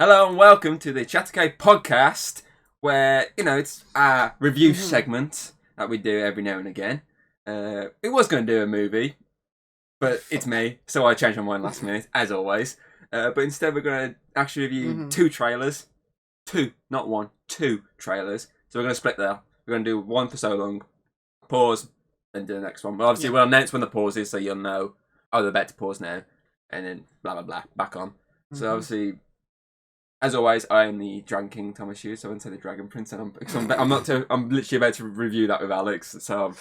Hello and welcome to the Chattercade podcast, where, it's our review segment that we do every now and again. It was going to do a movie, but it's me, so I changed my mind last minute, as always. But instead we're going to actually review two trailers. Two, not one, two trailers. So we're going to split that. We're going to do one for so long, pause, and do the next one. But obviously we'll announce when the pause is, so you'll know, oh, they're about to pause now, and then blah, blah, blah, back on. So obviously... As always, I am the Dragon King, Thomas Hughes. So I wouldn't say the Dragon Prince. And I'm literally about to review that with Alex. So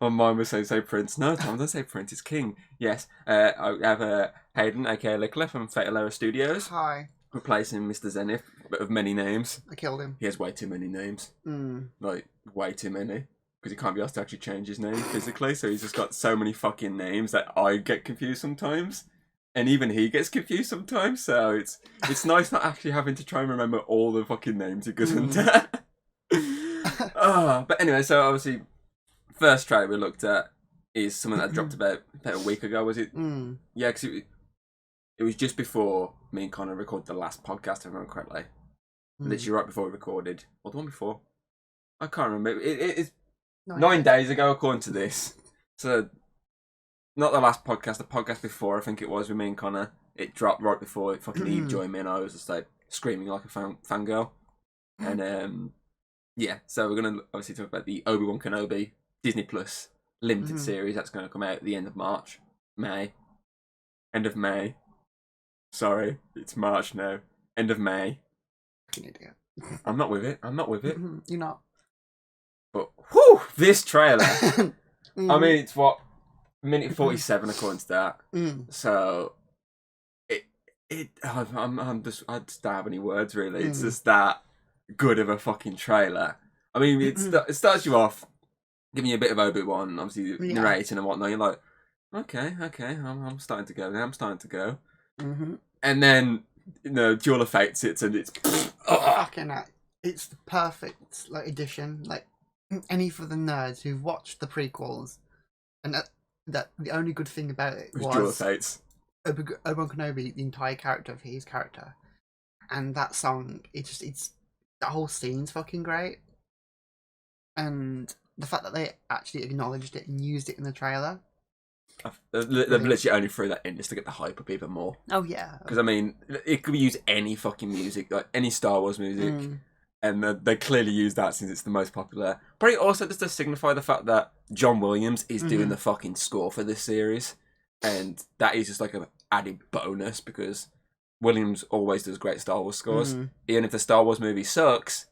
my mind was saying, say Prince. No, Tom, don't say Prince. It's King. Yes. I have Hayden, aka Licola from Fatal Error Studios. Hi. Replacing Mr. Zenith, but of many names. I killed him. He has way too many names. Like, way too many. Because he can't be asked to actually change his name physically. So he's just got so many fucking names that I get confused sometimes. And even he gets confused sometimes, so it's nice not actually having to try and remember all the fucking names he goes into. But anyway, so obviously, first trailer we looked at is something that dropped about a week ago, was it? Yeah, because it was just before me and Connor recorded the last podcast, if I remember correctly. Literally right before we recorded. Or the one before? I can't remember. It's 9 days ago, according to this. So... Not the last podcast, the podcast before, I think it was, with me and Connor. It dropped right before fucking Eve joined me, and I was just like screaming like a fangirl. And so we're going to obviously talk about the Obi-Wan Kenobi Disney Plus limited series that's going to come out at the end of March. End of May. Sorry, it's March now. End of May. I'm not with it. You're not. But, whew, this trailer. I mean, it's what? Minute 47 according to that. So I just don't have any words really. It's just that good of a fucking trailer. I mean, it starts you off giving you a bit of Obi-Wan, obviously narrating and whatnot. You're like, okay, I'm starting to go now. And then Duel of Fates hits and it's fucking it's the perfect addition. Like any for the nerds who've watched the prequels and that the only good thing about it was Duel of Fates. Obi-Wan Kenobi, the entire character of his character, and that song. It's that whole scene's fucking great, and the fact that they actually acknowledged it and used it in the trailer. They've literally only threw that in just to get the hype up even more. Oh yeah, because I mean, it could be used any fucking music, like any Star Wars music. And they clearly use that since it's the most popular. Probably also just to signify the fact that John Williams is doing the fucking score for this series. And that is just like an added bonus because Williams always does great Star Wars scores. Even if the Star Wars movie sucks,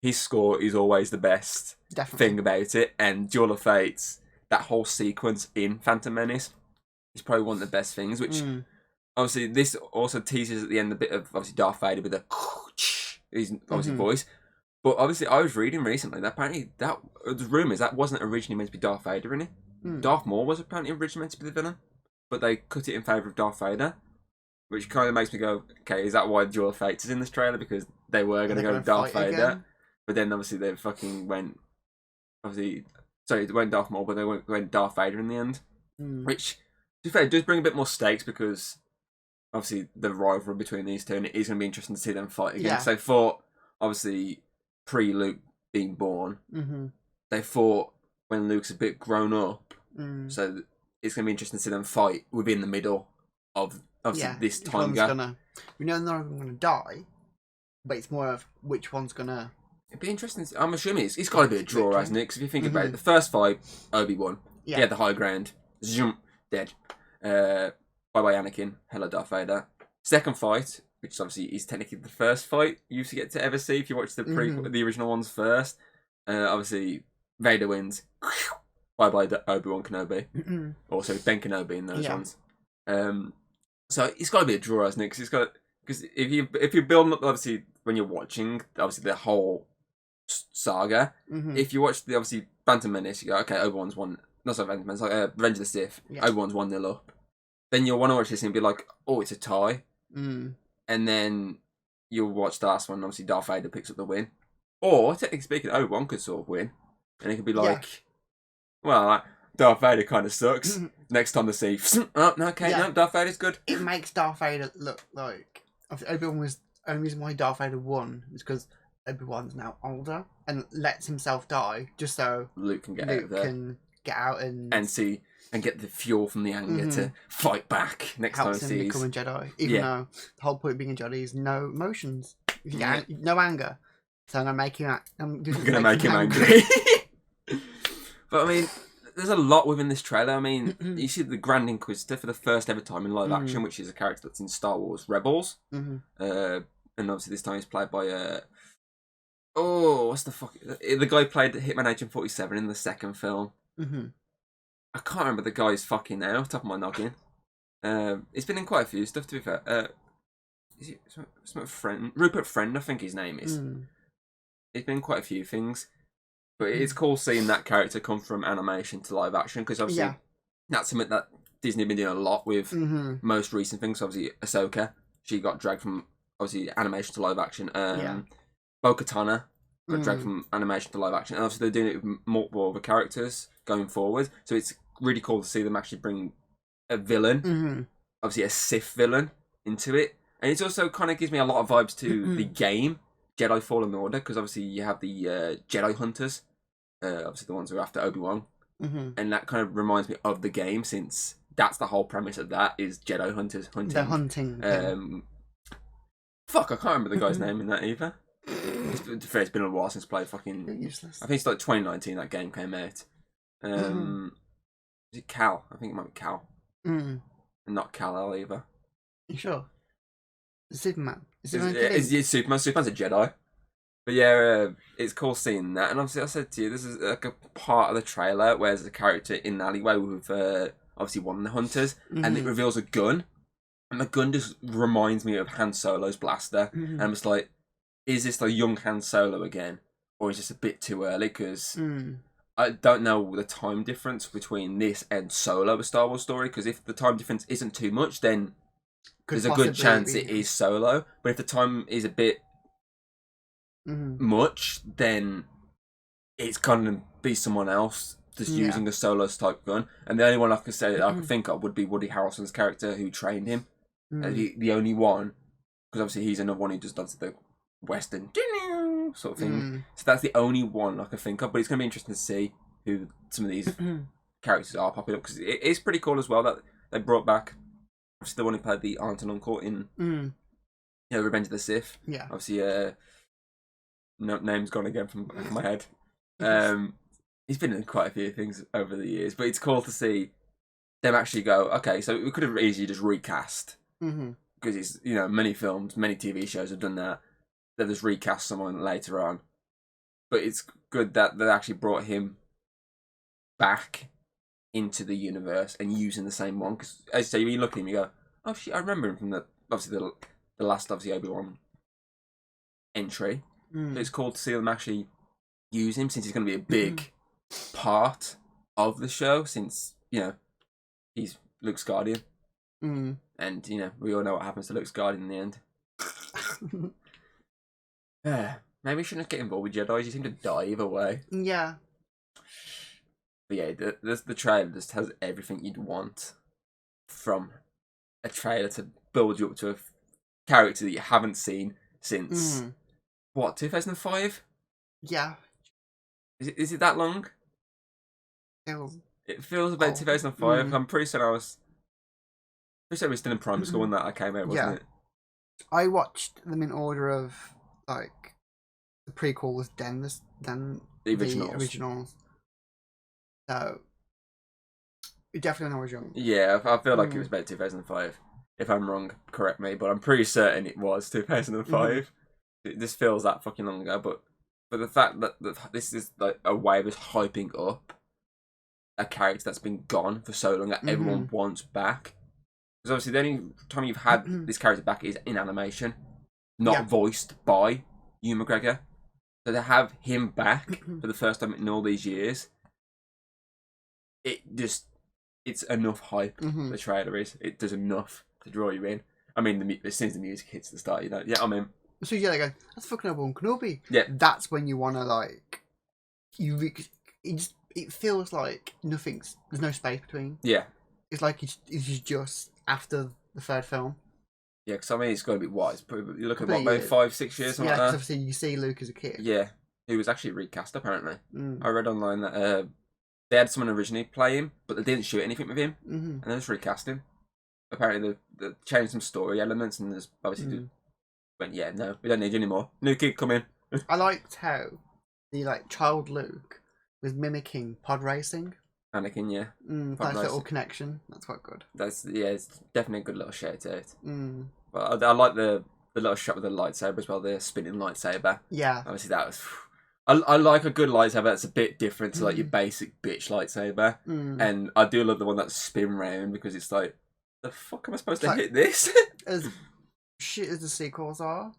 his score is always the best thing about it. And Duel of Fates, that whole sequence in Phantom Menace is probably one of the best things, which obviously this also teases at the end a bit of obviously Darth Vader with a his obviously voice, but obviously I was reading recently that apparently that there's rumours that wasn't originally meant to be Darth Vader in it. Darth Maul was apparently originally meant to be the villain, but they cut it in favour of Darth Vader, which kind of makes me go, okay, is that why Duel of Fates is in this trailer? Because they were going to go with Darth Vader, again? But then obviously they fucking went, they went Darth Maul, but they went Darth Vader in the end, which to be fair does bring a bit more stakes because. Obviously, the rivalry between these two, and it is going to be interesting to see them fight again. Yeah. So, for obviously pre-Luke being born, they fought when Luke's a bit grown up. So, it's going to be interesting to see them fight within the middle of this time gap. We know none of them are going to die, but it's more of which one's going to. It'd be interesting. I'm assuming it's got to be a draw, hasn't it? Because if you think about it, the first fight, Obi-Wan, he had the high ground, zoom, dead. Bye-bye Anakin, hello Darth Vader. Second fight, which obviously is technically the first fight you used to get to ever see if you watch the the original ones first. Obviously, Vader wins. Bye-bye Obi-Wan Kenobi. Also, Ben Kenobi in those ones. So it's got to be a draw, hasn't it? Because if you're building up, obviously, when you're watching, obviously, the whole saga, if you watch the, obviously, Phantom Menace, you go, okay, Obi-Wan's won. Not so Phantom Menace, like Revenge of the Sith. Obi-Wan's 1-0 up. Then you'll want to watch this and be like, oh, it's a tie. And then you'll watch the last one, obviously Darth Vader picks up the win. Or, technically speaking, Obi-Wan could sort of win. And it could be like, well, Darth Vader kind of sucks. Next time they see, no, Darth Vader's good. It makes Darth Vader look like... Obi-Wan was only reason why Darth Vader won is because Obi-Wan's now older and lets himself die just so Luke can get Luke out there can get out and see and get the fuel from the anger to fight back next time helps he him sees. become a Jedi. Even though the whole point of being a Jedi is no emotions, no anger. So I'm gonna make him. I'm gonna make him angry. But I mean, there's a lot within this trailer. I mean, you see the Grand Inquisitor for the first ever time in live action, which is a character that's in Star Wars Rebels. And obviously this time he's played by what's the fuck? The guy who played Hitman Agent 47 in the second film. I can't remember the guy's fucking name off the top of my noggin. He's been in quite a few stuff, to be fair. Is it some friend? Rupert Friend, I think his name is. He's been in quite a few things. But it's cool seeing that character come from animation to live action, because obviously that's something that Disney have been doing a lot with most recent things. Obviously, Ahsoka, she got dragged from obviously animation to live action. Bo-Katan got dragged from animation to live action. And obviously they're doing it with multiple other characters going forward. So it's really cool to see them actually bring a villain, obviously a Sith villain, into it. And it also kind of gives me a lot of vibes to the game, Jedi Fallen Order, because obviously you have the Jedi Hunters, obviously the ones who are after Obi-Wan. And that kind of reminds me of the game, since that's the whole premise of that, is Jedi Hunters hunting. They're hunting. Fuck, I can't remember the guy's name in that either. It's been a while since I played fucking... Useless. I think it's like 2019 that game came out. Is it Cal? I think it might be Cal. And not Kal-El either. You sure? Superman. It's Superman. Superman's a Jedi. But yeah, it's cool seeing that. And obviously I said to you, this is like a part of the trailer where there's a character in an alleyway with obviously one of the hunters, and it reveals a gun. And the gun just reminds me of Han Solo's blaster. And I'm just like, is this the young Han Solo again? Or is this a bit too early? Because I don't know the time difference between this and Solo, a Star Wars story. Because if the time difference isn't too much, then there's a good chance it is Solo. But if the time is a bit much, then it's going to be someone else just using a Solo type gun. And the only one I could say that I could think of would be Woody Harrelson's character who trained him. The only one, because obviously he's another one who just does the Western sort of thing. So that's the only one I can think of. But it's going to be interesting to see who some of these characters are popping up, because it is pretty cool as well that they brought back obviously the one who played the aunt and uncle in Revenge of the Sith. Yeah. Obviously, name's gone again from the back of my head. He's been in quite a few things over the years, but it's cool to see them actually go, okay, so we could have easily just recast. Because it's, many films, many TV shows have done that. They've just recast someone later on. But it's good that they actually brought him back into the universe and using the same one. Because, as you say, when you look at him, you go, oh shit, I remember him from the last, obviously, Obi-Wan entry. So it's cool to see them actually use him, since he's going to be a big part of the show, since, he's Luke's guardian. And, we all know what happens to Luke's guardian in the end. Maybe we shouldn't get involved with Jedi. You seem to die either way. Yeah. But yeah, the trailer just has everything you'd want from a trailer to build you up to a character that you haven't seen since, 2005? Yeah. Is it that long? It feels about 2005. I'm pretty certain we were still in primary school when that came out, wasn't it? I watched them in order of, like, the prequels, then the originals. So, definitely when I was young. Yeah, I feel like it was about 2005. If I'm wrong, correct me, but I'm pretty certain it was 2005. This feels that fucking long ago, but the fact that this is like a way of us hyping up a character that's been gone for so long that everyone wants back. Because obviously the only time you've had this character back is in animation, not voiced by Ewan McGregor. So to have him back for the first time in all these years, it's enough hype. The trailer is. It does enough to draw you in. I mean, as soon as the music hits the start, I'm in. So they go, that's fucking Obi-Wan Kenobi. Yeah. That's when you want to, like, it feels like there's no space between. Yeah. It's like it's just after the third film. Yeah, because I mean, it's got to be what? You look at Couple of maybe years. 5-6 years, something Yeah, like because that. obviously you see Luke as a kid. Yeah, he was actually recast apparently. Mm. I read online that they had someone originally play him, but they didn't shoot anything with him, Mm-hmm. and they just recast him. Apparently, they changed some story elements, and there's obviously went, yeah, no, we don't need you anymore. New kid, come in. I liked how the child Luke was mimicking pod racing. Anakin, yeah. Nice little connection. That's quite good. It's definitely a good little shout out. Mm. But I like the little shot with the lightsaber as well, the spinning lightsaber. Yeah. Obviously, that was. I like a good lightsaber that's a bit different to like your basic bitch lightsaber, and I do love the one that's spin round because it's like, the fuck am I supposed to hit this? As shit as the sequels are,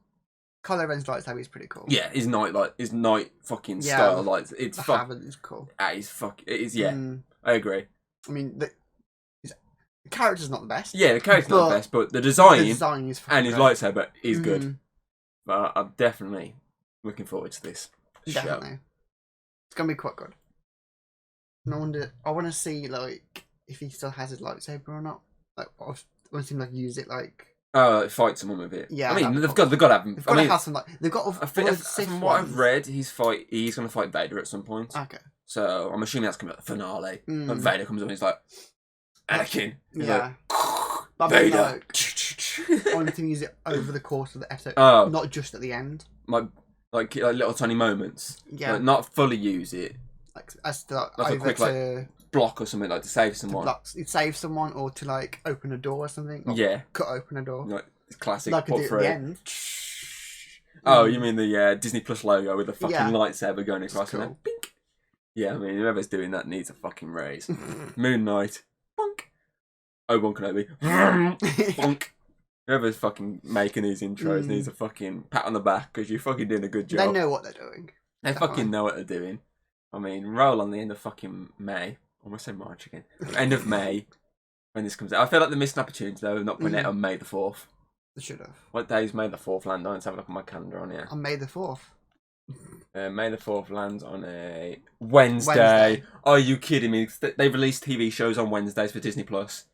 Kylo Ren's lightsaber is pretty cool. Yeah, his night fucking style lights. It's It's cool. It is. Yeah, I agree. I mean, the character's not the best. Yeah, the character's not the best, but the design is and his great. Lightsaber is good. But I'm definitely looking forward to this show. It's gonna be quite good. And I want to see if he still has his lightsaber or not. I want to see him use it fight someone with it. Yeah, I mean they've got to have him. They've got to have some they've got. From what I've read, he's going to fight Vader at some point. Okay. So I'm assuming that's going to be the finale. And Vader comes on, and he's like, Anakin. He's yeah. Like, Vader. I want to use it over the course of the episode, not just at the end. Like little tiny moments. Yeah. Like not fully use it. Like a quick block or something, like to save someone. To save someone or to open a door or something. Or cut open a door. Like classic. Like at the end. Oh, you mean the Disney Plus logo with the fucking lightsaber going across and then bink. Yeah, I mean whoever's doing that needs a fucking raise. Moon Knight. Bonk. Obi-Wan Kenobi. Bonk. Whoever's fucking making these intros needs a fucking pat on the back because you're fucking doing a good job. They know what they're doing. They fucking know what they're doing. I mean, roll on the end of fucking May. Almost say March again. End of May when this comes out. I feel like they missed an opportunity though of not putting it on May the 4th. They should have. What day is May the 4th land on? Let's have a look at my calendar on here. On May the 4th. May the 4th lands on a Wednesday. Are you kidding me? They released TV shows on Wednesdays for Disney Plus.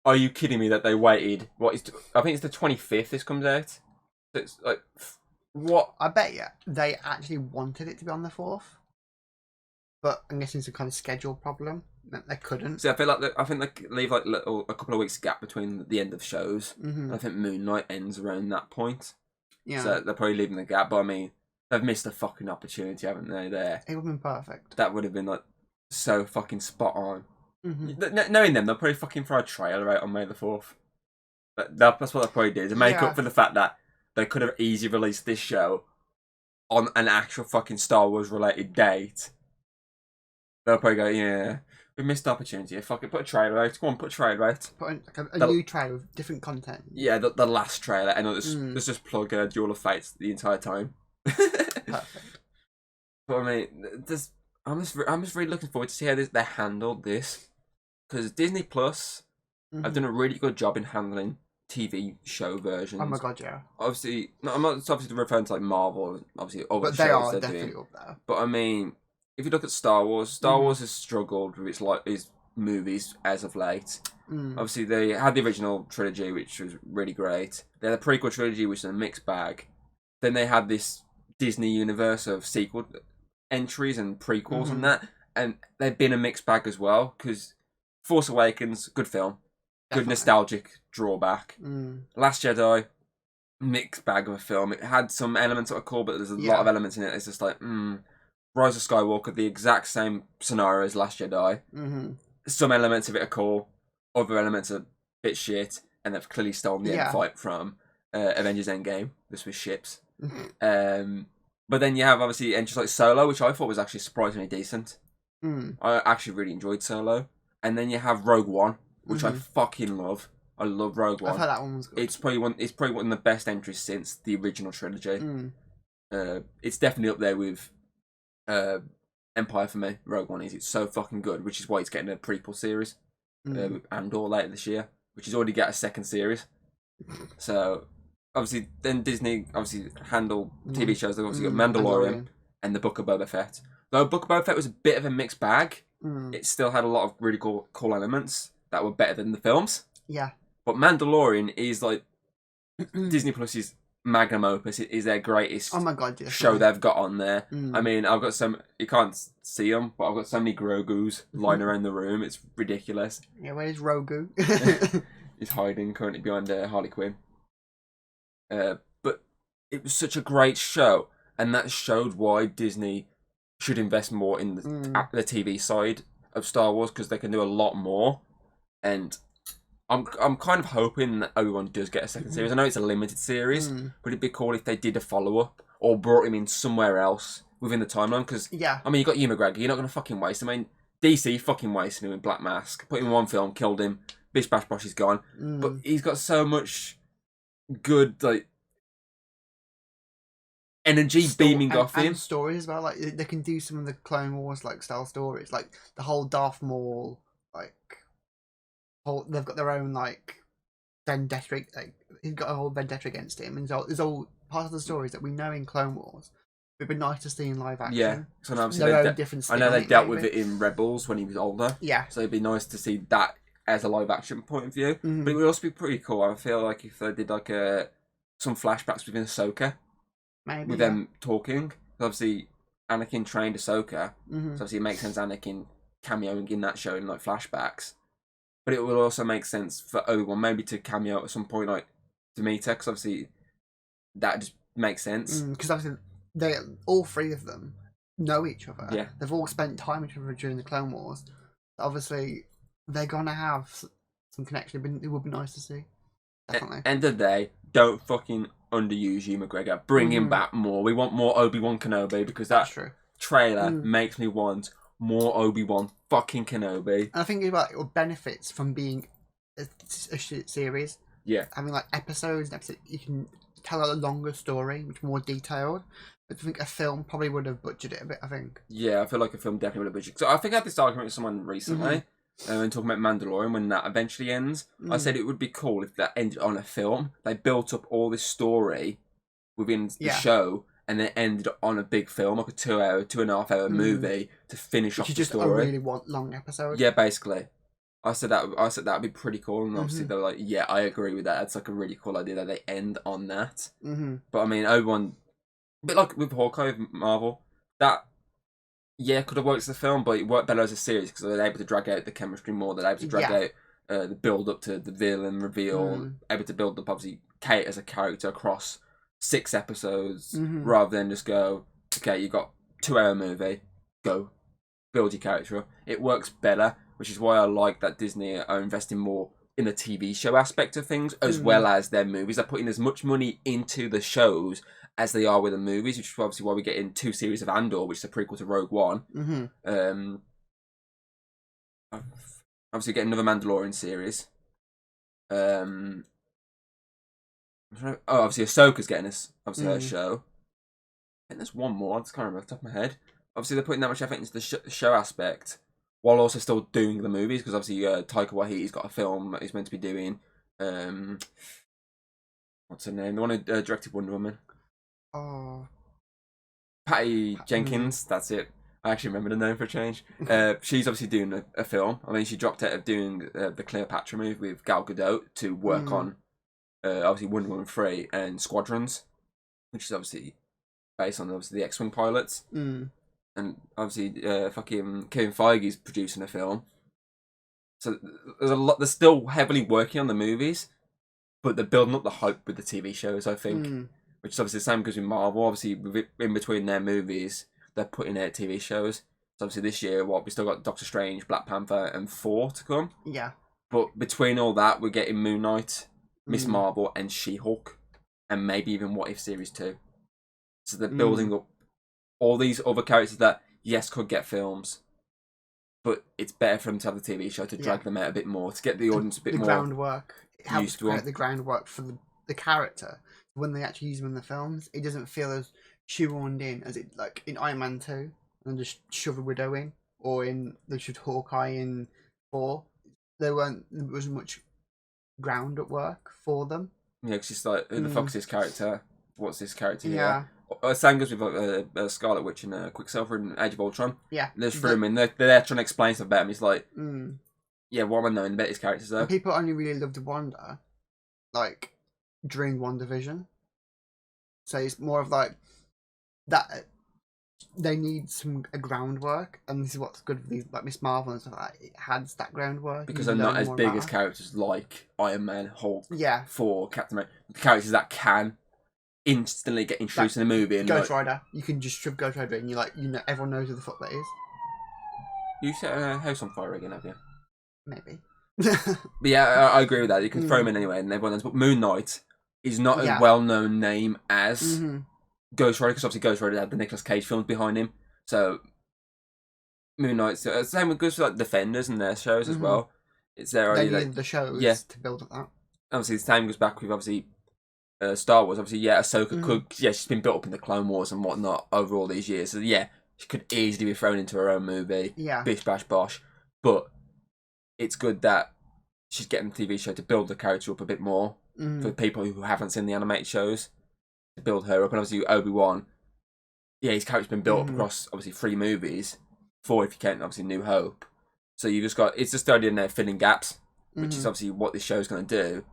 Are you kidding me that they waited? I think it's the 25th this comes out. So it's like, what? I bet you they actually wanted it to be on the 4th. But I'm guessing it's a kind of schedule problem. They couldn't. See, I feel like I think they leave a couple of weeks gap between the end of shows. I think Moon Knight ends around that point. Yeah. So they're probably leaving the gap. But I mean, they've missed a fucking opportunity, haven't they? There. It would have been perfect. That would have been so fucking spot on. Knowing them, they'll probably fucking throw a trailer out on May the 4th. That's what they'll probably do to make up for the fact that they could have easily released this show on an actual fucking Star Wars related date. They'll probably go, yeah, we missed the opportunity. Fuck it, put a trailer out. Come on, put a trailer out. Put a new trailer with different content. Yeah, the last trailer, and let's just plug Duel of Fates the entire time. Perfect. But I mean, I'm just really looking forward to see how they handled this, because Disney Plus have done a really good job in handling TV show versions. Oh my god, yeah. Obviously, I'm not obviously referring to Marvel, obviously other but shows they are definitely doing. Up there. But I mean, if you look at Star Wars has struggled with its movies as of late. Obviously, they had the original trilogy, which was really great. They had a prequel trilogy, which is a mixed bag. Then they had this Disney universe of sequel entries and prequels and that, and they've been a mixed bag as well. Because Force Awakens, good film, good nostalgic drawback. Last Jedi, mixed bag of a film. It had some elements that are cool, but there's a lot of elements in it. It's just like, Rise of Skywalker, the exact same scenario as Last Jedi. Some elements of it are cool, other elements are a bit shit, and they've clearly stolen the end fight from Avengers Endgame. This was ships. But then you have obviously entries like Solo, which I thought was actually surprisingly decent. I actually really enjoyed Solo. And then you have Rogue One, which I fucking love. I love Rogue One. I've heard that one was good. It's probably one of the best entries since the original trilogy. It's definitely up there with Empire for me. Rogue One is. It's so fucking good, which is why it's getting a prequel series with Andor later this year, which has already got a second series. So obviously, then Disney handle TV shows. They've obviously got Mandalorian and the Book of Boba Fett. Though Book of Boba Fett was a bit of a mixed bag, it still had a lot of really cool elements that were better than the films. Yeah. But Mandalorian is like Disney Plus's magnum opus. It is their greatest Oh my god, show they've got on there. Mm. I mean, I've got some. You can't see them, but I've got so many Grogus lying around the room. It's ridiculous. Yeah, where's Rogu? He's hiding currently behind Harley Quinn. But it was such a great show, and that showed why Disney should invest more in the TV side of Star Wars, because they can do a lot more. And I'm kind of hoping that Obi-Wan does get a second series. I know it's a limited series, but it'd be cool if they did a follow-up or brought him in somewhere else within the timeline. Because I mean, you got Hugh McGregor, you're not going to fucking waste him. I mean, DC fucking wasted him in Black Mask, put him in one film, killed him, bish bash bosh, he's gone. But he's got so much good energy beaming off him. And stories about they can do some of the Clone Wars style stories, like the whole Darth Maul they've got their own vendetta. He's got a whole vendetta against him, and so it's all part of the stories that we know in Clone Wars. It'd be nice to see in live action. Yeah, so obviously I know they dealt with it in Rebels when he was older. Yeah, so it'd be nice to see that as a live action point of view. But it would also be pretty cool. I feel like if they did some flashbacks within Ahsoka, maybe with them talking. Obviously, Anakin trained Ahsoka, so obviously it makes sense Anakin cameoing in that show in flashbacks. But it will also make sense for Obi-Wan maybe to cameo at some point, to meet her, because obviously that just makes sense. Because obviously all three of them know each other. Yeah, they've all spent time with each other during the Clone Wars. Obviously, they're gonna have some connection. It would be nice to see. Definitely. End of the day, don't fucking underuse Hugh McGregor. Bring him back more. We want more Obi-Wan Kenobi, because that trailer makes me want more Obi-Wan fucking Kenobi. And I think about it benefits from being a series. Yeah. Having episodes, you can tell a longer story, which more detailed. But I think a film probably would have budgeted it a bit, I think. Yeah, I feel like a film definitely would have budgeted. So I think I had this argument with someone recently, when talking about Mandalorian, when that eventually ends. I said it would be cool if that ended on a film. They built up all this story within the show, and then ended on a big film, like a 2.5 hour movie to finish off the just story. A really long episode. Yeah, basically. I said that'd be pretty cool, and obviously they were like, "Yeah, I agree with that. That's a really cool idea that they end on that." But I mean, Obi-Wan, a bit like with Hawkeye of Marvel, that could have worked as a film, but it worked better as a series because they're able to drag out the chemistry more. They're able to drag out the build up to the villain reveal, able to build up obviously Kate as a character across 6 episodes, rather than just go, okay, you got 2-hour movie, go build your character up. It works better, which is why I like that Disney are investing more in the TV show aspect of things, as well as their movies. They're putting as much money into the shows as they are with the movies, which is obviously why we get in 2 series of Andor, which is a prequel to Rogue One. Obviously get another Mandalorian series. Obviously Ahsoka's getting her show. I think there's one more, I just can't remember off the top of my head. Obviously they're putting that much effort into the show aspect, while also still doing the movies, because obviously Taika Waititi's got a film that he's meant to be doing. What's her name? The one who directed Wonder Woman. Oh, Patty Jenkins, that's it. I actually remember the name for a change. She's obviously doing a film. I mean, she dropped out of doing the Cleopatra movie with Gal Gadot to work on obviously Wonder Woman 3 and Squadrons, which is obviously based on obviously the X-Wing pilots. And obviously fucking Kevin Feige's producing a film. So there's a lot. They're still heavily working on the movies, but they're building up the hype with the TV shows, I think. Which is obviously the same because with Marvel, obviously in between their movies, they're putting out TV shows. So obviously this year, we still got Doctor Strange, Black Panther, and Thor to come. Yeah. But between all that, we're getting Moon Knight, Miss Marvel, and She-Hulk, and maybe even What If Series 2. So they're building up all these other characters that, yes, could get films, but it's better for them to have the TV show to drag them out a bit more, to get the audience a bit more groundwork. It helps used to them. The groundwork for the character. When they actually use them in the films, it doesn't feel as shoehorned in as it like in Iron Man 2, and just shove a Widow in, or in they should Hawkeye in 4. There wasn't much ground at work for them. Yeah, because it's like, who the fuck's this character? What's this character here? Same goes with Scarlet Witch and Quicksilver in Age of Ultron. Yeah. They just threw him in. They're there trying to explain stuff about him. He's like, yeah, what am I knowing about his characters though? And people only really loved Wanda, during WandaVision. So it's more of like that. They need a groundwork, and this is what's good for these, like Miss Marvel and stuff like that. It has that groundwork because they're not as big as characters like Iron Man, Hulk, Thor, Captain America. The characters that can instantly get introduced in a movie. And Ghost Rider, you can just shove Ghost Rider, and everyone knows who the fuck that is. You set a house on fire again, have you? Maybe. But yeah, I agree with that. You can throw him in anyway, and everyone knows. But Moon Knight is not a well-known name as Ghost Rider, because obviously Ghost Rider had the Nicolas Cage films behind him. So Moon Knight's same with goes for like Defenders and their shows as well. It's there already. They needed the shows to build up that. Obviously, the same goes back with obviously Star Wars. Obviously, Ahsoka could. Yeah, she's been built up in the Clone Wars and whatnot over all these years. So yeah, she could easily be thrown into her own movie. Yeah, bish bash bosh. But it's good that she's getting the TV show to build the character up a bit more for people who haven't seen the animated shows, to build her up. And obviously Obi-Wan, his character's been built up across obviously 3 movies, 4 if you count obviously New Hope. So you just got, it's just started in there filling gaps, which is obviously what this show's going to do,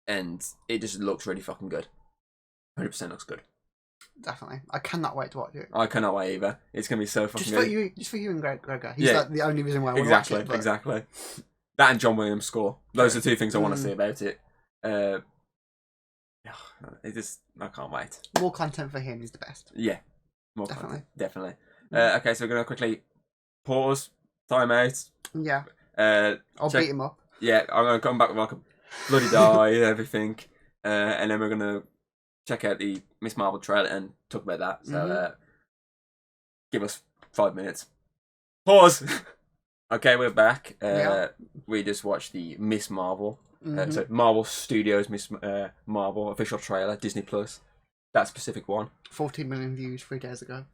and it just looks really fucking good. 100% looks good. Definitely, I cannot wait to watch it. I cannot wait either. It's going to be so fucking good. Just for you and Gregor. He's like the only reason why I want to watch it. Exactly. That and John Williams' score. Those are 2 things I want to see about it. I can't wait. More content for him is the best. Yeah, more content, definitely. Okay, so we're gonna quickly pause, time out. Yeah. I'll beat him up. Yeah, I'm gonna come back with like a bloody die and everything, and then we're gonna check out the Miss Marvel trailer and talk about that. So give us 5 minutes. Pause. Okay, we're back. We just watched the Miss Marvel. So Marvel Studios Miss Marvel official trailer, Disney Plus. That specific one. 14 million views 3 days ago.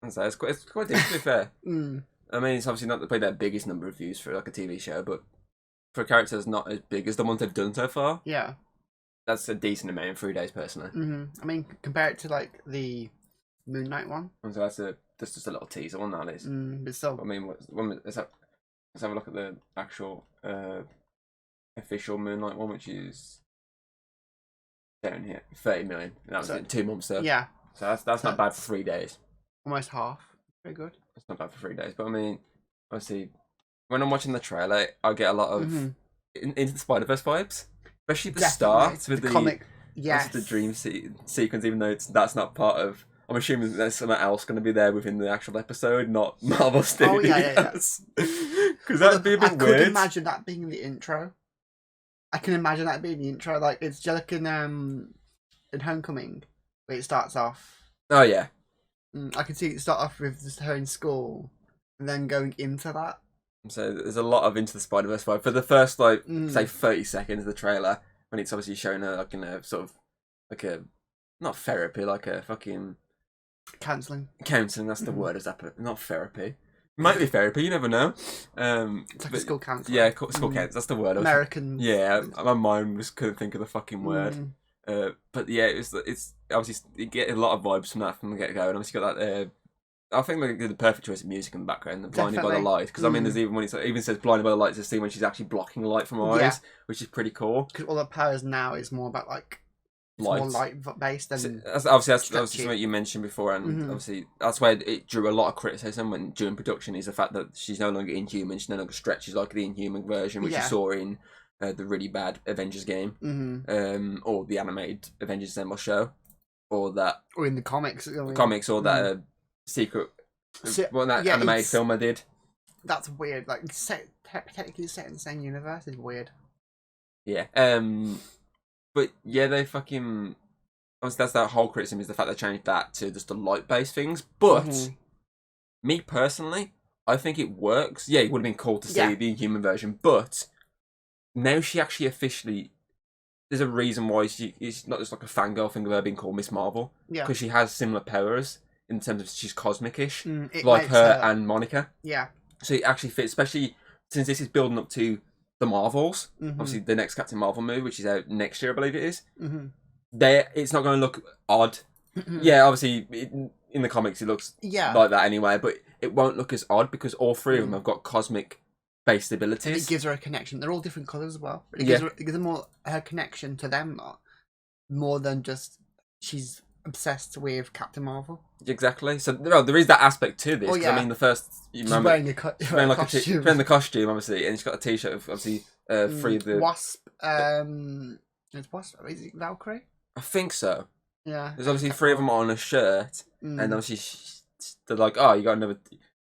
So it's quite different, to be fair. I mean, it's obviously not probably their biggest number of views for like a TV show, but for a character that's not as big as the ones they've done so far, that's a decent amount in 3 days, personally. I mean, compare it to like the Moon Knight one. So that's just a little teaser one, that is. But still, I mean, let's have a look at the actual official Moon Knight one, which is down here, 30 million. And that was in 2 months, though. Yeah. So that's not bad for 3 days. Almost half. Very good. It's not bad for 3 days, but I mean, obviously, when I'm watching the trailer, I get a lot of Into the Spider-Verse vibes, especially the start with the comic. The dream sequence, even though that's not part of. I'm assuming there's something else going to be there within the actual episode, not Marvel Studios. Oh yeah. Because that'd be a bit weird. I could imagine that being the intro. I can imagine that being the intro. Like it's just like in Homecoming, where it starts off. Oh yeah. I can see it start off with just her in school, and then going into that. So there's a lot of Into the Spider-Verse vibe for the first say 30 seconds of the trailer, when it's obviously showing her like in a sort of like a not therapy, like a fucking counselling. That's the word. Is that not therapy? Might be therapy. You never know. It's like a school counselling. Yeah, school counselling. That's the word. American. Yeah, my mind just couldn't think of the fucking word. But yeah, it's obviously you get a lot of vibes from that from the get go, and obviously got that. I think they did the perfect choice of music in the background, the Blinded by the Light, because I mean, there's even when it even says Blinded by the Light, there's a scene when she's actually blocking light from her eyes, which is pretty cool. Because all the powers now is more about like more light based than obviously that's something you mentioned before, and obviously that's where it drew a lot of criticism when during production is the fact that she's no longer Inhuman, she no longer stretches like the Inhuman version, which you saw in the really bad Avengers game, or the animated Avengers Assemble show, or in the comics, or that secret animated film I did. That's weird. Like technically set in the same universe is weird. Yeah. But yeah, they fucking. Obviously, that's that whole criticism is the fact they changed that to just the light-based things. But me personally, I think it works. Yeah, it would have been cool to see the Inhuman version, but now she actually officially. There's a reason why it's not just like a fangirl thing of her being called Miss Marvel. Yeah. Because she has similar powers in terms of she's cosmic-ish, like her and Monica. Yeah. So it actually fits, especially since this is building up to the Marvels, obviously the next Captain Marvel movie, which is out next year, I believe it is. It's not going to look odd. Yeah, obviously in the comics it looks like that anyway, but it won't look as odd because all 3 of them have got cosmic-based abilities. And it gives her a connection. They're all different colours as well. It gives her more her connection to them, more than just she's obsessed with Captain Marvel. Exactly. So there is that aspect to this. Oh, 'Cause, yeah. I mean, the first you She's remember wearing she's wearing like costume. wearing the costume, obviously, and she's got a t-shirt of obviously three of the Wasp. It's Wasp. Is it Valkyrie? I think so. Yeah. There's obviously three of them on a shirt, and obviously they're like, "Oh, you got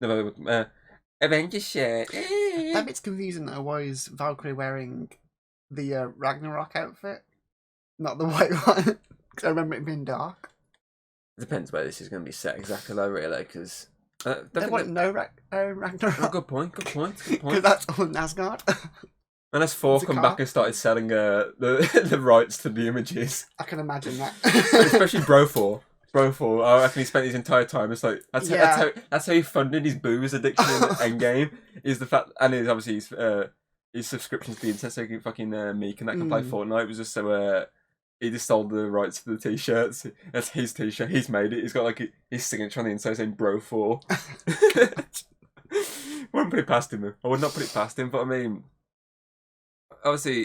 another Avengers shirt." That bit's confusing though. Why is Valkyrie wearing the Ragnarok outfit, not the white one? Because I remember it being dark. It depends where this is going to be set exactly, though, really, because They want no Ragnarok. Oh, good point. Because that's all Asgard. Unless Thor come back and started selling the rights to the images. I can imagine that. Especially Brothor. I reckon he spent his entire time. It's like that's how he funded his booze addiction in Endgame. Is the fact, and it's obviously his subscriptions to the internet, so fucking Meek and that can play Fortnite. It was just so he just sold the rights for the t-shirts. That's his t-shirt. He's made it. He's got like his signature on the inside saying Brothor. I wouldn't put it past him. I would not put it past him, but I mean, obviously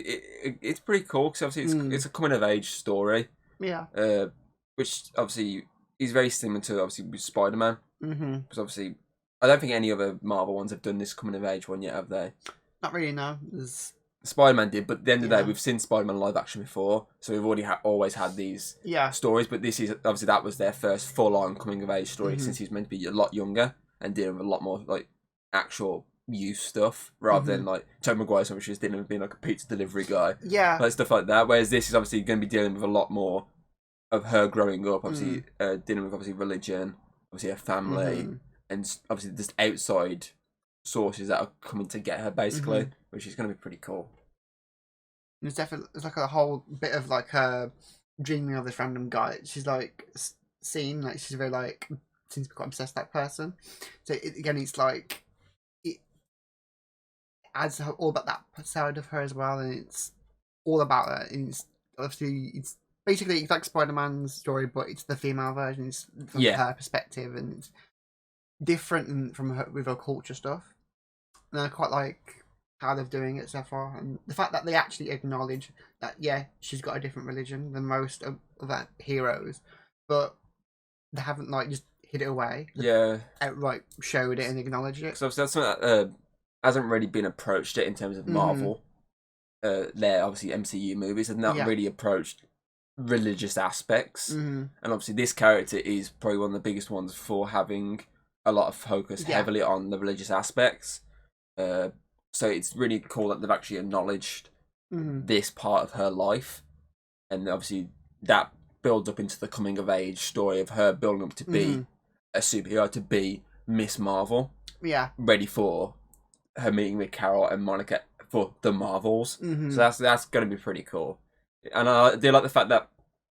it's pretty cool because obviously it's a coming of age story. Yeah. Which obviously is very similar to obviously with Spider-Man. Mm-hmm. Because obviously, I don't think any other Marvel ones have done this coming of age one yet, have they? Not really, no. Spider-Man did, but at the end of the day, we've seen Spider-Man live action before, so we've already always had these stories. But this is obviously that was their first full-on coming of age story since he's meant to be a lot younger and dealing with a lot more like actual youth stuff rather than like Tobey Maguire's which is dealing with being like a pizza delivery guy, like stuff like that. Whereas this is obviously going to be dealing with a lot more of her growing up, obviously dealing with obviously religion, obviously her family, and obviously just outside sources that are coming to get her basically, which is going to be pretty cool. There's like a whole bit of like her dreaming of this random guy. She's like seen like she's very like seems to be quite obsessed with that person. So it's like it adds all about that side of her as well, and it's all about her. And it's obviously it's basically it's like Spider-Man's story, but it's the female version. It's from her perspective, and it's different from her with her culture stuff. And I quite like how they're doing it so far, and the fact that they actually acknowledge that she's got a different religion than most of that heroes, but they haven't like just hid it away. They outright showed it and acknowledged it. So that's something that hasn't really been approached it in terms of Marvel. Their obviously MCU movies have not really approached religious aspects, and obviously this character is probably one of the biggest ones for having a lot of focus heavily on the religious aspects. So it's really cool that they've actually acknowledged this part of her life, and obviously that builds up into the coming of age story of her building up to be a superhero, to be Miss Marvel, ready for her meeting with Carol and Monica for the Marvels. So that's going to be pretty cool, and I do like the fact that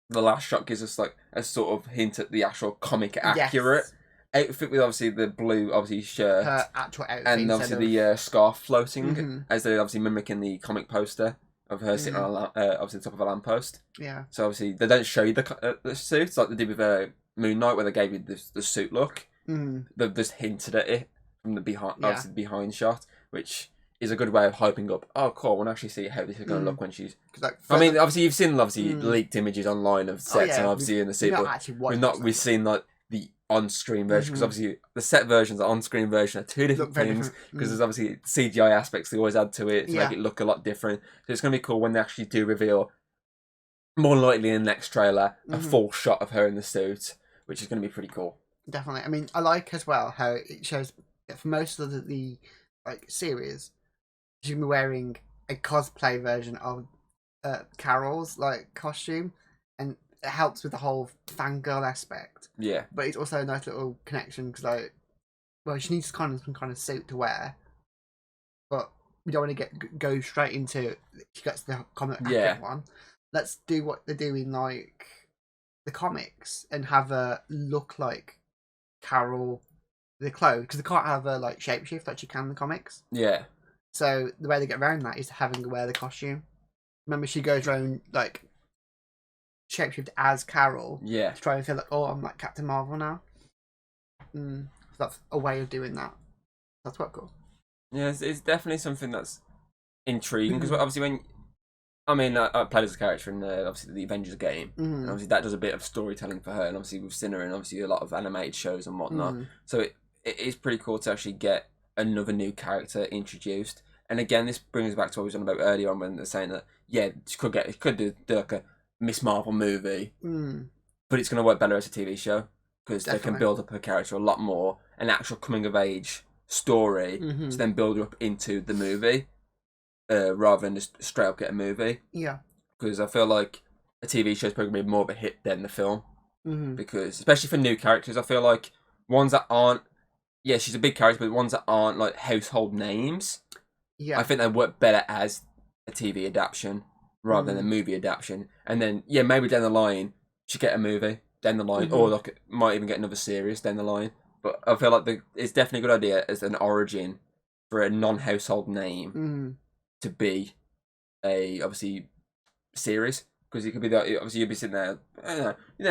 the last shot gives us like a sort of hint at the actual comic accurate outfit with obviously the blue shirt, her actual outfit, and obviously the scarf floating as they're obviously mimicking the comic poster of her sitting on obviously the top of a lamppost. So obviously they don't show you the suit like they did with Moon Knight, where they gave you the suit look. They've just hinted at it from the obviously the behind shot, which is a good way of hyping up. Oh, cool! I want to actually see how this is going to look when she's. I mean, obviously you've seen leaked images online of sets and obviously in the suit, but we've seen like the on-screen version, because obviously the set versions and on-screen version are two different things, because there's obviously CGI aspects they always add to it to make it look a lot different. So it's going to be cool when they actually do reveal, more likely in the next trailer, a full shot of her in the suit, which is going to be pretty cool. Definitely. I mean, I like as well how it shows that for most of the like series, she's going to be wearing a cosplay version of Carol's like costume, and it helps with the whole fangirl aspect. But it's also a nice little connection because like, well, she needs some kind of suit to wear, but we don't want to go straight into she gets the comic one. Let's do what they do in like the comics and have her look like Carol, the clothes, because they can't have her like shapeshift like she can in the comics. So the way they get around that is having her wear the costume. Remember, she goes around like shapeshift as Carol to try and feel like, oh, I'm like Captain Marvel now. So that's a way of doing that. That's quite cool. Yeah, it's definitely something that's intriguing, because obviously I mean, I played as a character in obviously the Avengers game, and Mm. obviously that does a bit of storytelling for her, and obviously we've seen her in obviously a lot of animated shows and whatnot. So it is pretty cool to actually get another new character introduced. And again, this brings us back to what we was on about earlier on when they're saying that it could do like a Miss Marvel movie, but it's going to work better as a TV show because they can build up her character a lot more, an actual coming of age story, to then build her up into the movie. Rather than just straight up get a movie. Yeah. Because I feel like a TV show is probably going to be more of a hit than the film. Because, especially for new characters, I feel like ones that aren't... Yeah, she's a big character, but ones that aren't like household names, I think they work better as a TV adaptation rather than a movie adaptation. And then, yeah, maybe down the line, she'll get a movie down the line, or like might even get another series down the line. But I feel like it's definitely a good idea as an origin for a non-household name to be a obviously series, because it could be that obviously you'll be sitting there,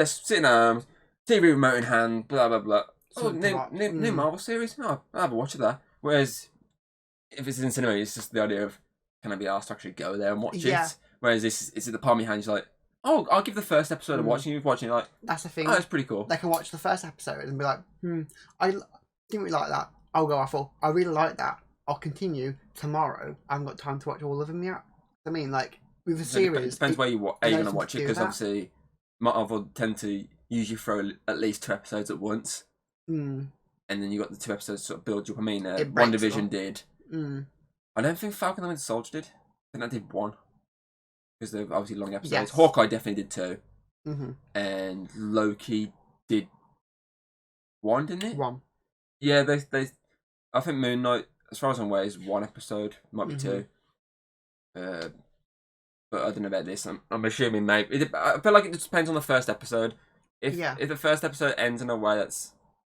sitting there, TV remote in hand, blah blah blah. Oh, new Marvel series. No, I'll have a watch of that. Whereas if it's in cinema, it's just the idea of can I be asked to actually go there and watch it. Whereas this is at the palm of your hand. You're like, oh, I'll give the first episode a watch, and you're watching it like that's the thing. Oh, that's pretty cool. They can watch the first episode and be like, I didn't really like that. I'll go off. I really like that. I'll continue tomorrow. I haven't got time to watch all of them yet. I mean, like, with a series... It depends where you're going to watch it, because obviously Marvel tend to usually throw at least 2 episodes at once. And then you got the 2 episodes sort of build you up. I mean, WandaVision did. I don't think Falcon and the Winter Soldier did. I think that did 1. Because they're obviously long episodes. Yes. Hawkeye definitely did 2. And Loki did 1, didn't it? 1. Yeah, they I think Moon Knight, as far as I'm aware, is 1 episode. Might be 2. But I don't know about this. I'm assuming maybe. I feel like it just depends on the first episode. If the first episode ends in a way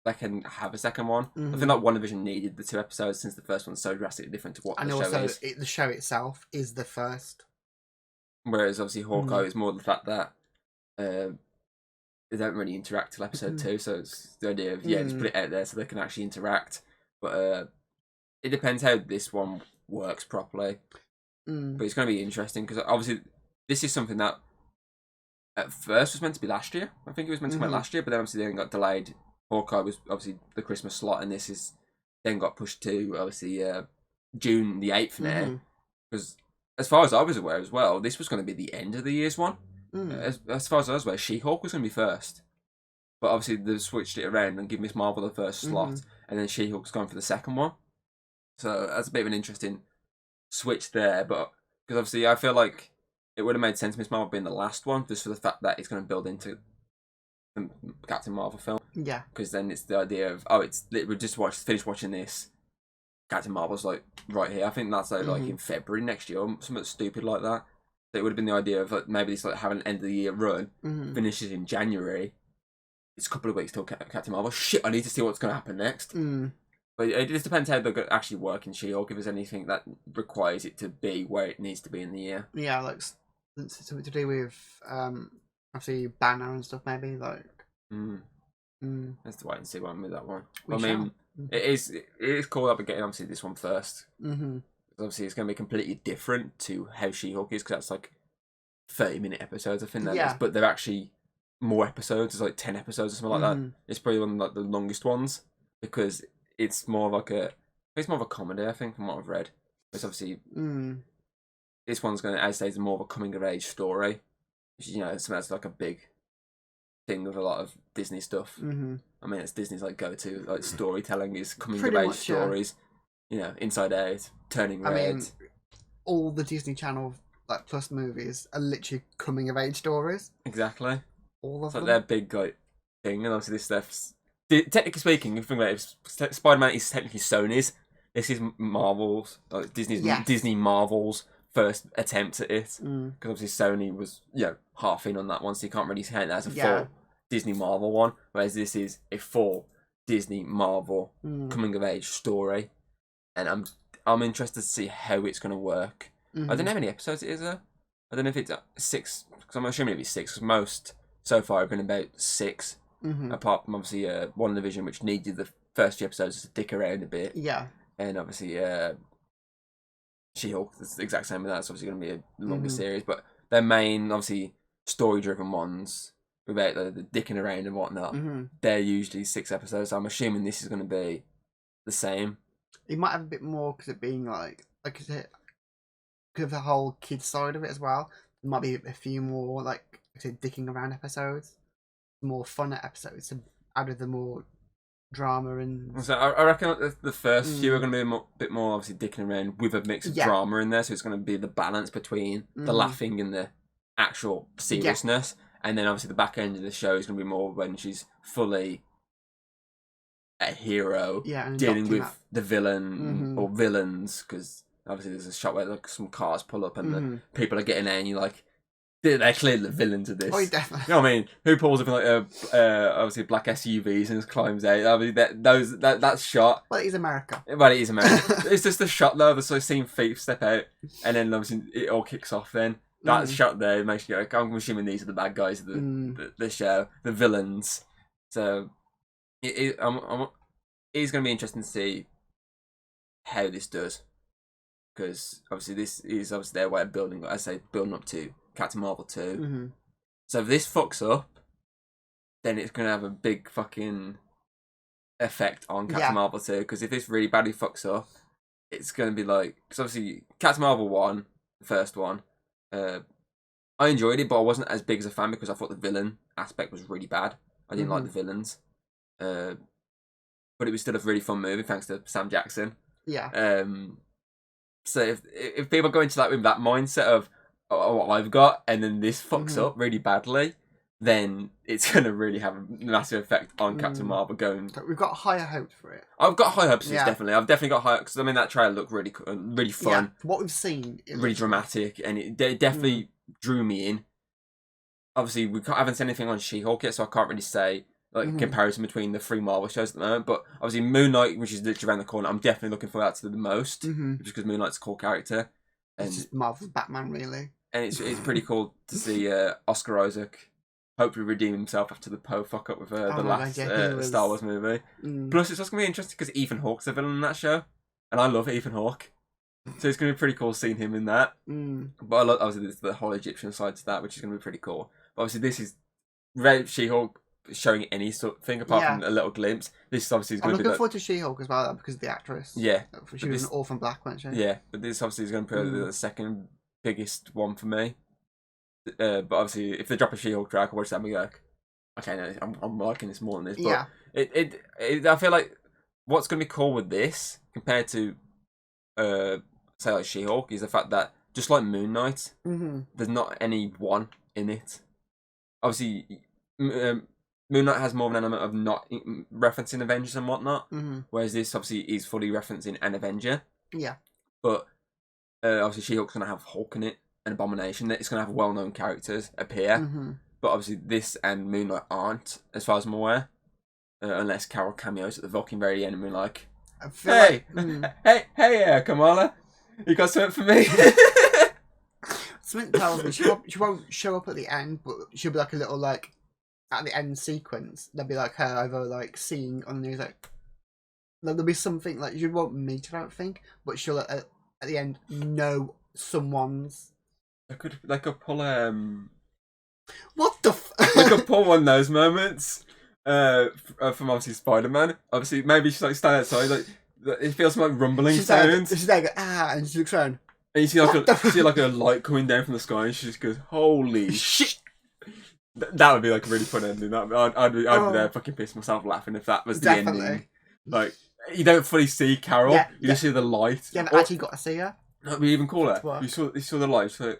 they can have a second one. I feel like WandaVision needed the 2 episodes since the first one's so drastically different to what the show is. And also, the show itself is the first. Whereas obviously Hawkeye is more the fact that they don't really interact till episode 2, so it's the idea of just put it out there so they can actually interact. But it depends how this one works properly. But it's going to be interesting because obviously this is something that at first was meant to be last year. I think it was meant to come out last year, but then obviously then got delayed. Hawkeye was obviously the Christmas slot, and this is then got pushed to obviously June the 8th now. Because as far as I was aware as well, this was going to be the end of the year's one. As far as I was aware, She-Hulk was going to be first. But obviously they've switched it around and given Miss Marvel the first slot, and then She-Hulk's gone for the second one. So that's a bit of an interesting switch there, but because obviously I feel like it would have made sense Miss Marvel being the last one, just for the fact that it's going to build into the Captain Marvel film. Yeah. Because then it's the idea of we just finished watching this. Captain Marvel's like right here. I think that's like in February next year, or something stupid like that. So it would have been the idea of like, maybe this like having an end of the year run, finishes in January. It's a couple of weeks till Captain Marvel. Shit, I need to see what's going to happen next. But it just depends how they're going to actually work in She-Hulk, if there's anything that requires it to be where it needs to be in the year. Yeah, like something to do with, obviously, Banner and stuff, maybe, like... Let's wait and see what with that one. It is cool that we're getting, obviously, this one first. Obviously, it's going to be completely different to how She-Hulk is, because that's, like, 30-minute episodes, I think that is. But they're actually more episodes. It's, like, 10 episodes or something like that. It's probably one of like, the longest ones, because... It's more of a comedy, I think, from what I've read. It's obviously this one's going to, as I say, more of a coming of age story, which something that's like a big thing with a lot of Disney stuff. I mean, it's Disney's like go-to like storytelling is coming of age stories. Inside Out, Turning Red. I mean, all the Disney Channel like plus movies are literally coming of age stories. Exactly. All of them. Like their big like thing, and obviously this stuff's. Technically speaking, if you think about it, Spider-Man is technically Sony's. This is Marvel's, like Disney Marvel's first attempt at it. Because obviously Sony was, half in on that one, so you can't really count that as a full Disney Marvel one. Whereas this is a full Disney Marvel coming of age story, and I'm interested to see how it's going to work. I don't know how many episodes it is. I don't know if it's 6, because I'm assuming it'll be 6. Because most so far have been about 6. Apart from obviously WandaVision, which needed the first few episodes to dick around a bit. Yeah. And obviously She-Hulk, it's the exact same with that. It's obviously going to be a longer series, but their main, obviously, story-driven ones, without the dicking around and whatnot, they're usually 6 episodes. So I'm assuming this is going to be the same. It might have a bit more because it being like I said, because of the whole kids side of it as well. There might be a few more like I said, dicking around episodes, more fun episodes to add with the more drama and. So I reckon the first few are going to be a bit more obviously dicking around with a mix of drama in there. So it's going to be the balance between the laughing and the actual seriousness, and then obviously the back end of the show is going to be more when she's fully a hero, dealing with the villain or villains, because obviously there's a shot where like some cars pull up and the people are getting there, and you're like, they're clearly the villains of this. Oh, definitely. You know what I mean? Who pulls up in like obviously black SUVs and just climbs out? I mean, that shot. Well, it is America. Well, it is America. It's just the shot though, the sort of seeing feet step out, and then obviously it all kicks off. Then that shot there makes you go, I'm assuming these are the bad guys of the show, the villains. So it's going to be interesting to see how this does, because obviously this is obviously their way of building. Like I say, building up to Captain Marvel 2. So if this fucks up, then it's going to have a big fucking effect on Captain Marvel 2. Because if this really badly fucks up, it's going to be like... Because obviously, Captain Marvel 1, the first one, I enjoyed it, but I wasn't as big as a fan because I thought the villain aspect was really bad. I didn't like the villains. But it was still a really fun movie, thanks to Sam Jackson. Yeah. So if people go into that with that mindset of, what I've got, and then this fucks up really badly, then it's going to really have a massive effect on Captain Marvel going... We've got higher hopes for it. I've got high hopes, definitely. I've definitely got high hopes, because I mean, that trailer looked really really fun. Yeah, what we've seen... Really dramatic, and it definitely drew me in. Obviously, we haven't seen anything on She-Hulk yet, so I can't really say like comparison between the 3 Marvel shows at the moment, but obviously Moon Knight, which is literally around the corner, I'm definitely looking for that to the most, just because Moon Knight's a cool character. And... It's just Marvel's Batman, really. And it's pretty cool to see Oscar Isaac hopefully redeem himself after the Poe fuck up with the last Star Wars movie. Plus, it's just going to be interesting because Ethan Hawke's a villain in that show. And I love Ethan Hawke. So it's going to be pretty cool seeing him in that. But I love, obviously, there's the whole Egyptian side to that, which is going to be pretty cool. But obviously, this is She-Hulk showing any sort of thing apart from a little glimpse. This obviously is going to be... I'm looking forward to She-Hulk as well, because of the actress. Yeah. She was an Orphan Black, wasn't she? Yeah, but this obviously is going to be the second biggest one for me. But obviously, if they drop a She-Hulk track, I'll watch that and be like, okay, no, I'm liking this more than this. But I feel like what's going to be cool with this compared to, say, like She-Hulk, is the fact that just like Moon Knight, there's not any one in it. Obviously, Moon Knight has more of an element of not referencing Avengers and whatnot, whereas this obviously is fully referencing an Avenger. Yeah. But obviously, She-Hulk's going to have Hulk in it. An Abomination, that it's going to have well-known characters appear, but obviously this and Moon Knight aren't, as far as I'm aware, unless Carol cameos at the fucking very end and we're like, hey, hey, Kamala, you got something for me? Something tells me she won't show up at the end, but she'll be like a little like at the end sequence. There'll be like her either like seeing on the news, like there'll be something like you won't meet her, I don't think, but she'll at the end know someone's. I could pull what the I could pull one of those moments from obviously Spider-Man. Obviously, maybe she's like standing outside, like it feels like rumbling sounds. She's there, and she looks around. And you see like a light coming down from the sky, and she just goes, "Holy shit!" That would be like a really fun ending. I'd be there fucking pissing myself laughing if that was the ending. Like you don't fully see Carol, you just see the light. You haven't actually got to see her. That'd be even cooler. You saw the light, so.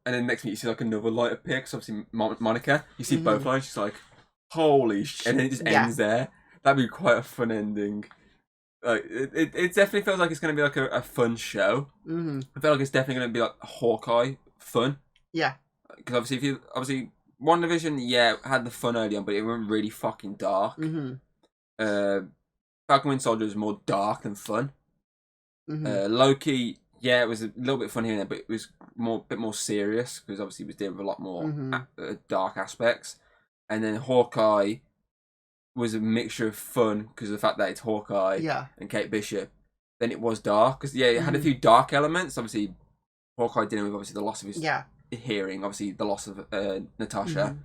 And then next minute you see like another light appear, because obviously Monica, you see both lights, she's like, holy shit, and then it just ends there. That'd be quite a fun ending. Like it definitely feels like it's going to be like a fun show. I feel like it's definitely going to be like Hawkeye fun. Yeah. Because obviously WandaVision, had the fun early on, but it went really fucking dark. Falcon Winter Soldier was more dark than fun. Loki... Yeah, it was a little bit funny in there, but it was a bit more serious, because obviously it was dealing with a lot more dark aspects. And then Hawkeye was a mixture of fun because of the fact that it's Hawkeye and Kate Bishop. than it was dark. Because it had a few dark elements. Obviously, Hawkeye dealing with obviously the loss of his hearing. Obviously, the loss of Natasha.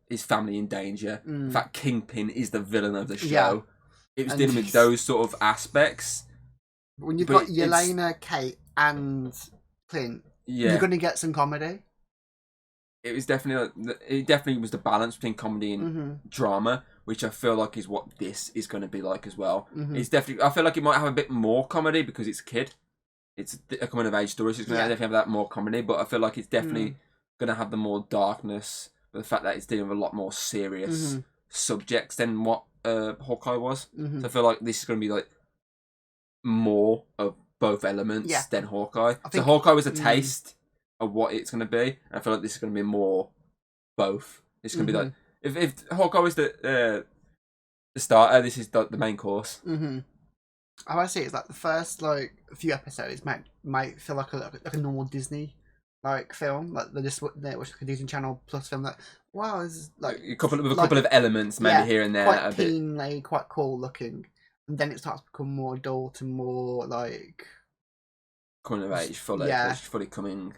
His family in danger. In fact, Kingpin is the villain of the show. Yeah. It was dealing with those sort of aspects. When you've got Yelena, Kate, and Clint, you're going to get some comedy. It was definitely was the balance between comedy and drama, which I feel like is what this is going to be like as well. It's definitely. I feel like it might have a bit more comedy because it's a kid. It's a coming of age story, so it's going to definitely have that more comedy. But I feel like it's definitely going to have the more darkness, the fact that it's dealing with a lot more serious subjects than what Hawkeye was. So I feel like this is going to be like more of both elements than Hawkeye. So Hawkeye was a taste of what it's going to be, and I feel like this is going to be more both. It's going to be like if Hawkeye was the starter, this is the main course. How I see it is like the first like few episodes might feel like a normal Disney like film, like they just watch like a Disney Channel Plus film. That wow, is like a couple of elements maybe here and there, quite that are quite cool looking, and then it starts to become more adult and more like coming of age, fully coming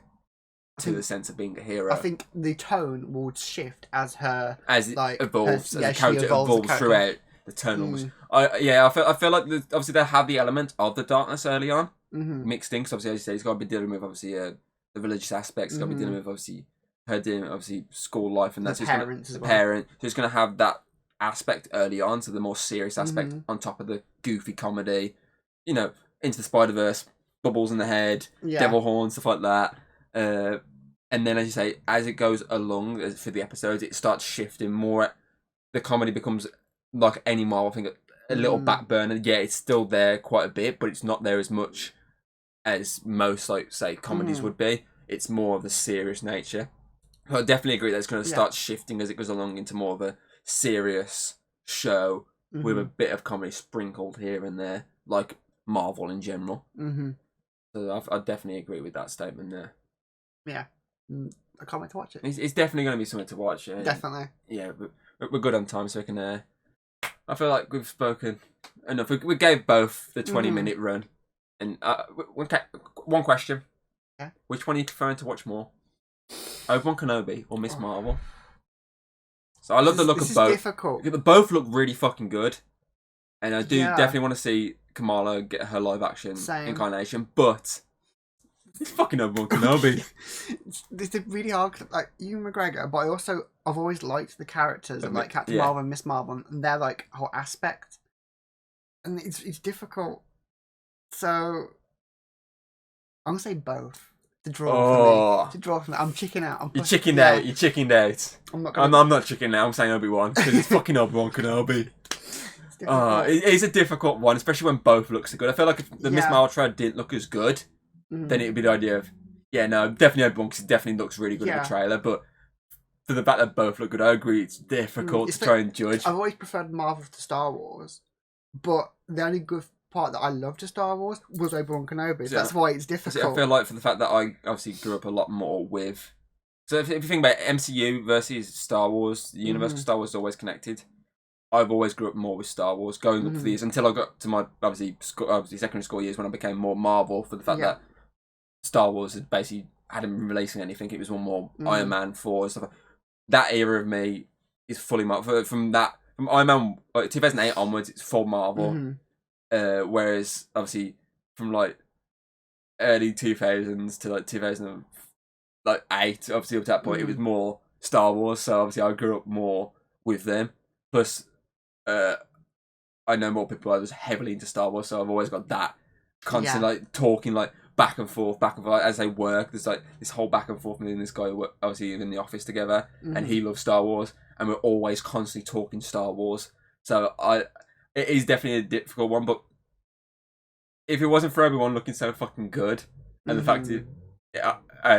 to the sense of being a hero. I think the tone will shift as it evolves, as the character evolves throughout the tunnels. I feel like obviously they have the element of the darkness early on mixed in, because obviously as you say, he's got to be dealing with obviously the religious aspects. He's got to be dealing with obviously her dealing with obviously school life and that's the parents as well. Parent, so he's going to have that aspect early on, so the more serious aspect on top of the goofy comedy. You know, Into the Spider-Verse, bubbles in the head, devil horns, stuff like that. And then, as you say, as it goes along for the episodes, it starts shifting more. The comedy becomes like any Marvel thing, a little back burner. Yeah, it's still there quite a bit, but it's not there as much as most, like, say, comedies would be. It's more of the serious nature. I definitely agree that it's going to start shifting as it goes along into more of a serious show with a bit of comedy sprinkled here and there, like Marvel in general. So I definitely agree with that statement there. Yeah. I can't wait to watch it. It's definitely going to be something to watch. Definitely. Yeah, we're good on time, so we can... I feel like we've spoken enough. We gave both the 20-minute run. And one question. Yeah? Which one are you preferring to watch more? Obi-Wan Kenobi or Miss Marvel? So I love the look of both. Difficult. They both look really fucking good. And I do definitely want to see Kamala get her live action incarnation, but it's fucking Obi-Wan Kenobi. It's really hard, like Ewan McGregor, but I've always liked the characters of like Captain Marvel and Miss Marvel and their like whole aspect. And it's difficult. So I'm gonna say both. To draw for me. I'm chicking out. You're chicking out. You're chicking out. I'm not chicking out. I'm saying Obi-Wan because it's fucking Obi-Wan Kenobi. It's a difficult one, especially when both look so good. I feel like if the Miss Marvel trailer didn't look as good, then it would be the idea of definitely Obi-Wan because it definitely looks really good in the trailer. But for the fact that both look good, I agree it's difficult to try and judge. I've always preferred Marvel to Star Wars, but the only good part that I loved to Star Wars was Obi-Wan Kenobi. So that's why it's difficult. I feel like for the fact that I obviously grew up a lot more with... So if you think about MCU versus Star Wars, the universe of Star Wars is always connected. I've always grew up more with Star Wars, going up for these until I got to my obviously secondary school years when I became more Marvel, for the fact that Star Wars had basically hadn't been releasing anything. It was one more Iron Man 4 and stuff. That era of me is fully Marvel. From Iron Man 2008 onwards, it's full Marvel. Whereas obviously from like early 2000s to like 2008, obviously up to that point, it was more Star Wars. So obviously I grew up more with them. Plus, I know more people. I was heavily into Star Wars, so I've always got that constant like talking like back and forth as they work. There's like this whole back and forth. Me and this guy were obviously in the office together, and he loves Star Wars, and we're always constantly talking Star Wars. So it is definitely a difficult one, but if it wasn't for everyone looking so fucking good, and the fact that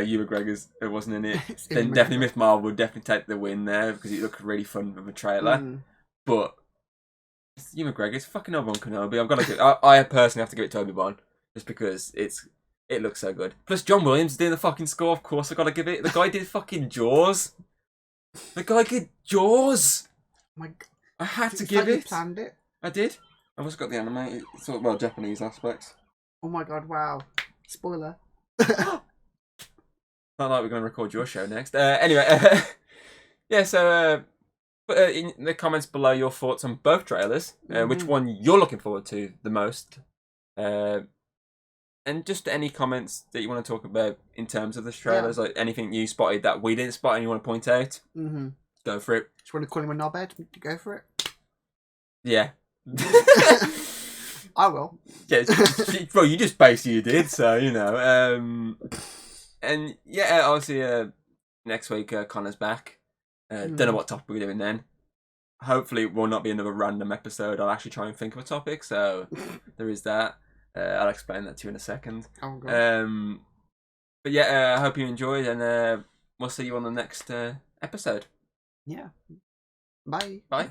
Ewan McGregor's it wasn't in it, then definitely Miss Marvel would definitely take the win there because it looked really fun with a trailer. But Ewan McGregor's fucking Obi-Wan Kenobi. I've got to. I personally have to give it to Obi-Wan just because it looks so good. Plus John Williams is doing the fucking score. Of course, I got to give it. The guy did fucking Jaws. The guy did Jaws. My God. I had to give it. You planned it. I did. I've also got the anime. It's all, well, Japanese aspects. Oh my god! Wow. Spoiler. Not like we're going to record your show next. Anyway, yeah. So put in the comments below your thoughts on both trailers. Which one you're looking forward to the most. And just any comments that you want to talk about in terms of the trailers, like anything you spotted that we didn't spot and you want to point out, go for it. Just want to call him a knobhead? Go for it. Yeah. I will. Yeah, well, you just basically did, so, you know. And yeah, obviously, next week, Connor's back. Don't know what topic we're doing then. Hopefully, it will not be another random episode. I'll actually try and think of a topic, so there is that. I'll explain that to you in a second. Oh, God. But yeah, I hope you enjoyed, and we'll see you on the next episode. Yeah. Bye. Bye.